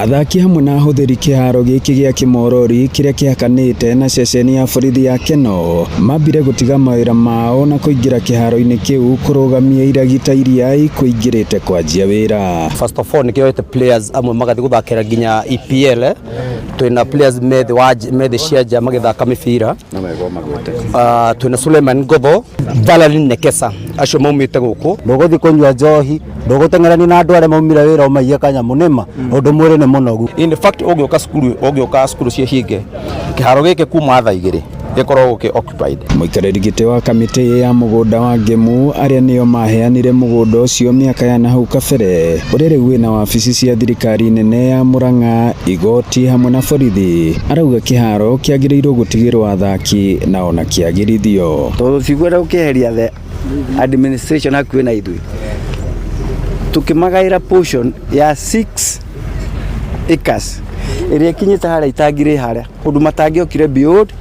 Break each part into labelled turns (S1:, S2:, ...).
S1: athaki hamwe na huthiri kiharo giki gia Kimorori kiria kihakanite na ceceni ya borithi ya Keno mambire gutiga mawira mao na kuingira kiharo-ini kiu kurugamia iragita iria ikuingirite kwanjia wira.
S2: First of all nikioete players amwe magathi guthakira ginya EPL twina players methe cianja magithaka mibira
S1: na mego magwete
S2: twina Suleiman Ngotho, Valerie Nekesa acio maumite guku
S3: ndogothi kunywa njohi ndogoteng'erani na andu aria maumire wira umaiye kanyamu nima undu mwiri ni munogu.
S2: In fact ogioka skuru cia hinge kiharo giki kuma thaa 2 gikorwo ki occupied.
S1: Muikariri giti wa kamiti ya mugunda wa Ngemu aria nio maheanire mugunda ucio miaka ya nahau kabere uria riu wina wabici cia thirikari nene ya Murang'a, igoti hamwe na borithi, arauga kiharo kiagirirwo gutigirwo athaki na ona kiagirithio
S3: tucigwira ukiheria the administration hakuhi na ithui tukimagaira portion ya 6 acres iria ikinyite haria itangire haria undu matangiokire beyond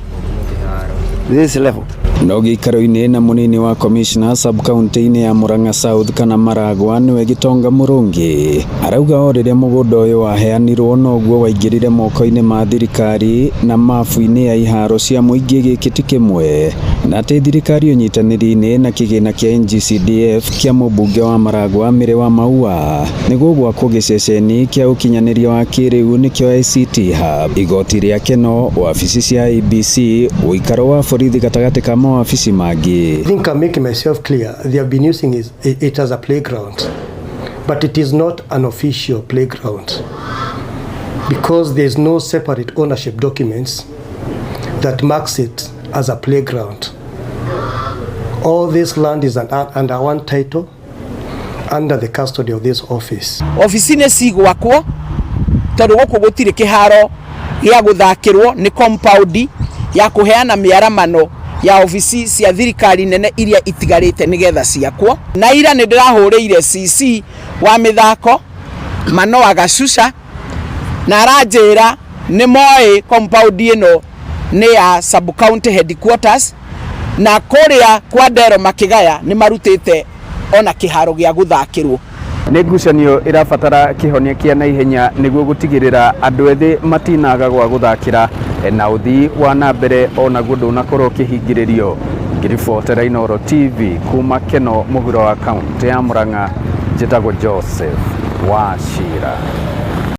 S3: this level.
S1: No gikaro-ini na munini wa commissioner sub-county-ini ya Murang'a South kana Maragwa niwe Gitonga Murungi arauga o riria mugunda uyu waheanirwo noguo waingirire moko-ini ma thirikari na mabu-ini ya iharo cia muingi gikiti kimwe na ati thirikari unyitaniri-ini na kigina kia NGCDF kia mubunge wa Maragwa Mire wa Maua niguo gwakwo giceceni kia ukinyaniria wa kiriu nikio ICT Hub, igoti ria Keno, wabici cia IBC, uikaro wa borithi gatagati ka mawabici mangi.
S4: I think I'm making myself clear. They have been using it as a playground, but it is not an official playground because there is no separate ownership documents that marks it as a playground. All this land is under one title, under the custody of this office.
S5: Ofisine cigwakwo tondu guku gutire kiharo gia guthakirwo ni compound ya kuheana miaramano ya ofisi cia thirikari nene iria itigarite nigetha ciakwo. Na ira ni ndirahuriire CC wa mithako Manoa Gacuca na aranjira ni moi compound ino ni ya sub county headquarters na kuria kwa Ndero Makigaya ni marutite ona kiharo gia guthakirwo.
S1: Ni ngucanio irabatara kihonia kia na ihenya niguo gutigirira andu ethi matinaga gwa guthakira na uthii wa na mbere ona gundu nakorwo kihingiririo. Ngiribotera Inooro TV kuma Keno, muhuro wa kaunti ya Murang'a, njitagwo Joseph Wachira.